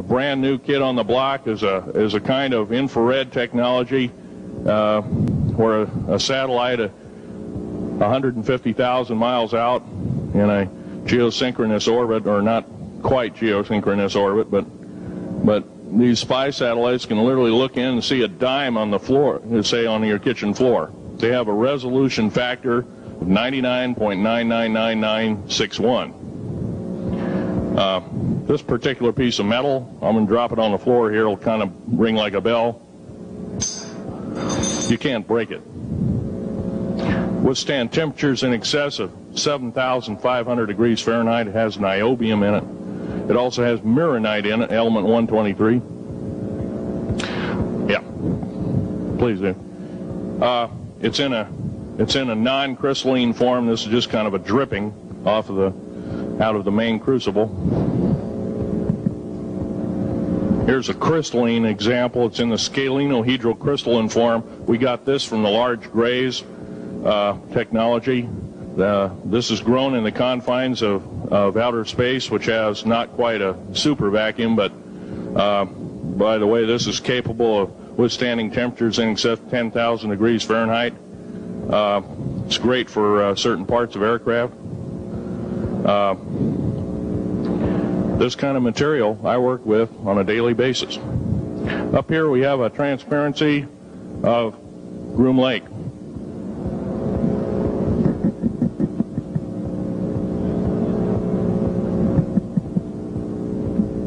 The brand new kid on the block is a kind of infrared technology where a satellite 150,000 miles out in a geosynchronous orbit, or not quite geosynchronous orbit, but these spy satellites can literally look in and see a dime on the floor, say on your kitchen floor. They have a resolution factor of 99.999961. This particular piece of metal, I'm going to drop it on the floor here, it'll kind of ring like a bell. You can't break it. Withstand temperatures in excess of 7,500 degrees Fahrenheit. It has niobium in it. It also has mironite in it, element 123. Yeah, please do. It's in a non-crystalline form. This is just kind of a dripping out of the main crucible. Here's a crystalline example. It's in the scalenohedral crystalline form. We got this from the large grays technology. This is grown in the confines of outer space, which has not quite a super vacuum, but by the way, this is capable of withstanding temperatures in excess of 10,000 degrees Fahrenheit. It's great for certain parts of aircraft. This kind of material I work with on a daily basis. Up here we have a transparency of Groom Lake.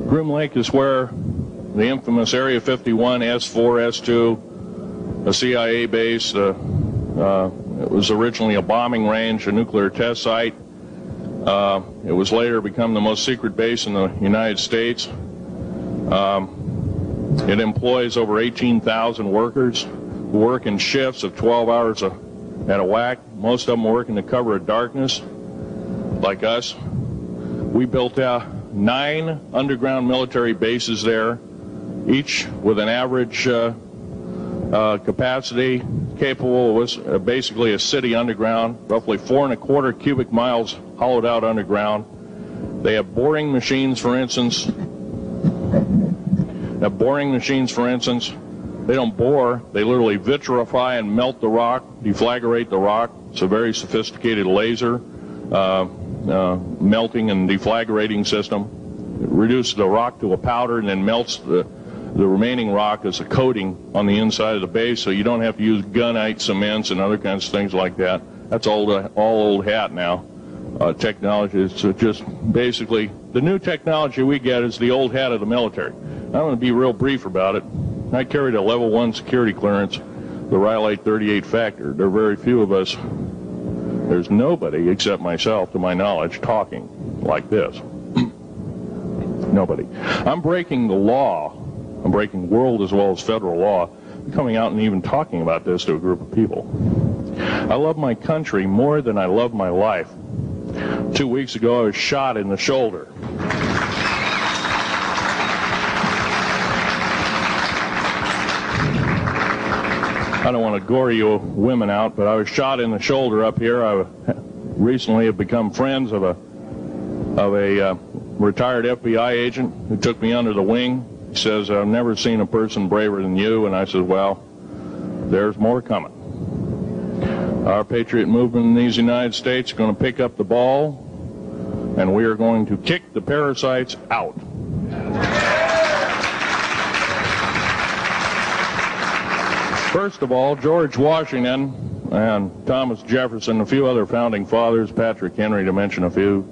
Groom Lake is where the infamous Area 51, S4, S2, a CIA base, it was originally a bombing range, a nuclear test site. It was later become the most secret base in the United States. It employs over 18,000 workers who work in shifts of 12 hours at a whack. Most of them work in the cover of darkness, like us. We built 9 underground military bases there, each with an average capacity capable of basically a city underground, roughly 4¼ cubic miles hollowed out underground. They have boring machines, for instance. They don't bore, they literally vitrify and melt the rock, deflagrate the rock. It's a very sophisticated laser melting and deflagrating system. It reduces the rock to a powder and then melts the remaining rock as a coating on the inside of the base, so you don't have to use gunite cements and other kinds of things like that. That's all old hat now. Technology is just basically, the new technology we get is the old hat of the military. I'm going to be real brief about it. I carried a level 1 security clearance, the Rhyolite 38 factor. There are very few of us, there's nobody except myself, to my knowledge, talking like this. Nobody. I'm breaking the law. I'm breaking world as well as federal law, coming out and even talking about this to a group of people. I love my country more than I love my life. 2 weeks ago, I was shot in the shoulder. I don't want to gore you women out, but I was shot in the shoulder up here. I recently have become friends of a retired FBI agent who took me under the wing. He says, I've never seen a person braver than you. And I said, well, there's more coming. Our patriot movement in these United States is going to pick up the ball, and we are going to kick the parasites out. First of all, George Washington and Thomas Jefferson, a few other founding fathers, Patrick Henry to mention a few,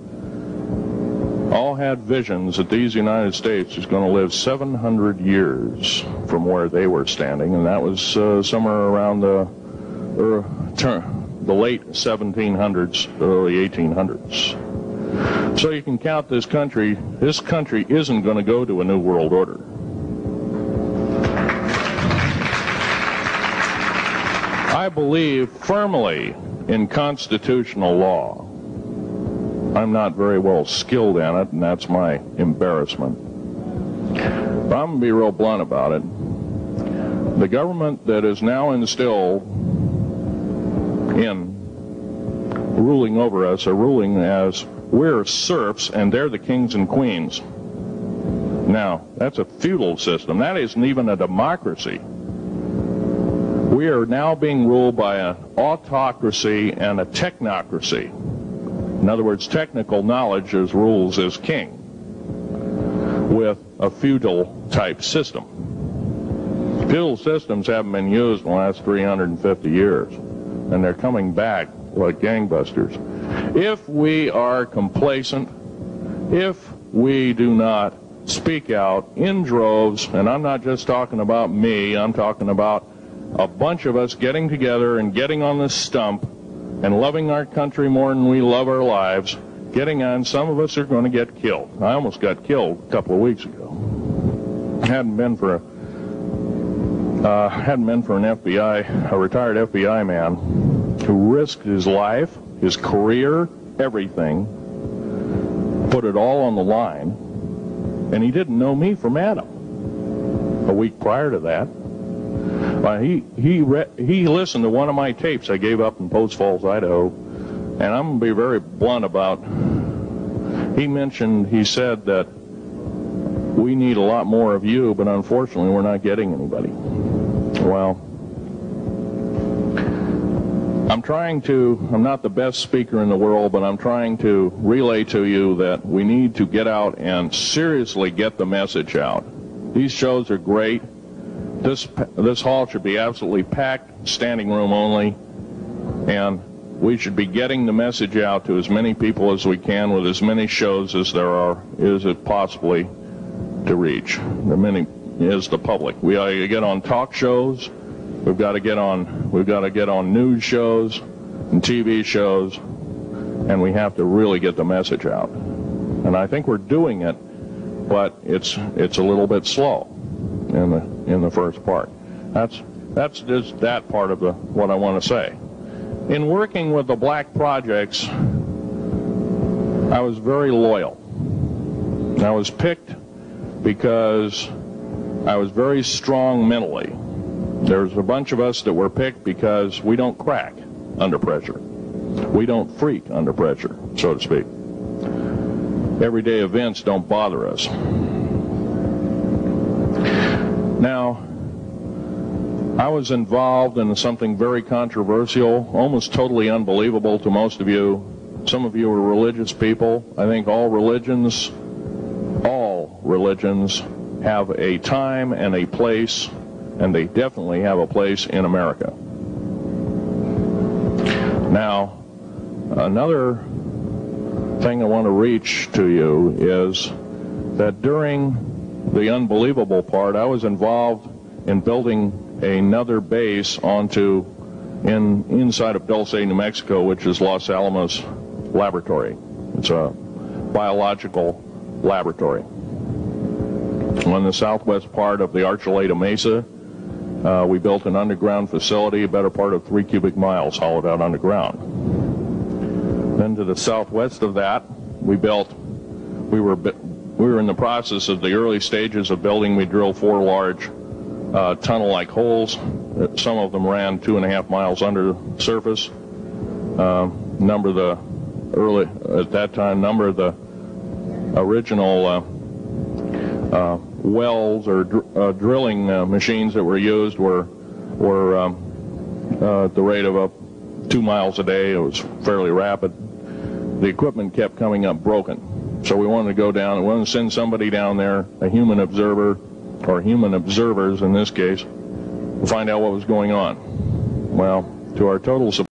all had visions that these United States is going to live 700 years from where they were standing, and that was somewhere around the late 1700s, early 1800s. So you can count this country. This country isn't going to go to a new world order. I believe firmly in constitutional law. I'm not very well skilled in it, and that's my embarrassment. But I'm going to be real blunt about it. The government that is now instilled in ruling over us are ruling as we're serfs and they're the kings and queens. Now, that's a feudal system. That isn't even a democracy. We are now being ruled by an autocracy and a technocracy. In other words, technical knowledge as rules as king, with a feudal type system. Feudal systems haven't been used in the last 350 years, and they're coming back like gangbusters. If we are complacent, if we do not speak out in droves, and I'm not just talking about me, I'm talking about a bunch of us getting together and getting on the stump and loving our country more than we love our lives, getting on, some of us are going to get killed. I almost got killed a couple of weeks ago. Hadn't been for an FBI, a retired FBI man who risked his life, his career, everything, put it all on the line, and he didn't know me from Adam. A week prior to that, he listened to one of my tapes I gave up in Post Falls, Idaho, and I'm going to be very blunt about, he said that we need a lot more of you, but unfortunately we're not getting anybody. Well, I'm not the best speaker in the world, but I'm trying to relay to you that we need to get out and seriously get the message out. These shows are great. This hall should be absolutely packed, standing room only, and we should be getting the message out to as many people as we can with as many shows as is it possibly to reach. The many is the public. We ought to get on talk shows. We've got to get on news shows and TV shows, and we have to really get the message out. And I think we're doing it, but it's a little bit slow in the first part. That's just that part of what I want to say. In working with the black projects, I was very loyal. I was picked because I was very strong mentally. There's a bunch of us that were picked because we don't crack under pressure. We don't freak under pressure, so to speak. Everyday events don't bother us. Now, I was involved in something very controversial, almost totally unbelievable to most of you. Some of you are religious people. I think all religions have a time and a place, and they definitely have a place in America. Now, another thing I want to reach to you is that during the unbelievable part, I was involved in building another base inside of Dulce, New Mexico, which is Los Alamos Laboratory. It's a biological laboratory. On the southwest part of the Archuleta Mesa, we built an underground facility, a better part of 3 cubic miles hollowed out underground. Then to the southwest of that, we were in the process of the early stages of building. We drilled 4 large tunnel-like holes. Some of them ran 2.5 miles under the surface. Number of the original wells or drilling machines that were used were at the rate of 2 miles a day. It was fairly rapid. The equipment kept coming up broken, so we wanted to go down and we wanted to send somebody down there, a human observer, or human observers in this case, to find out what was going on. Well, to our total surprise,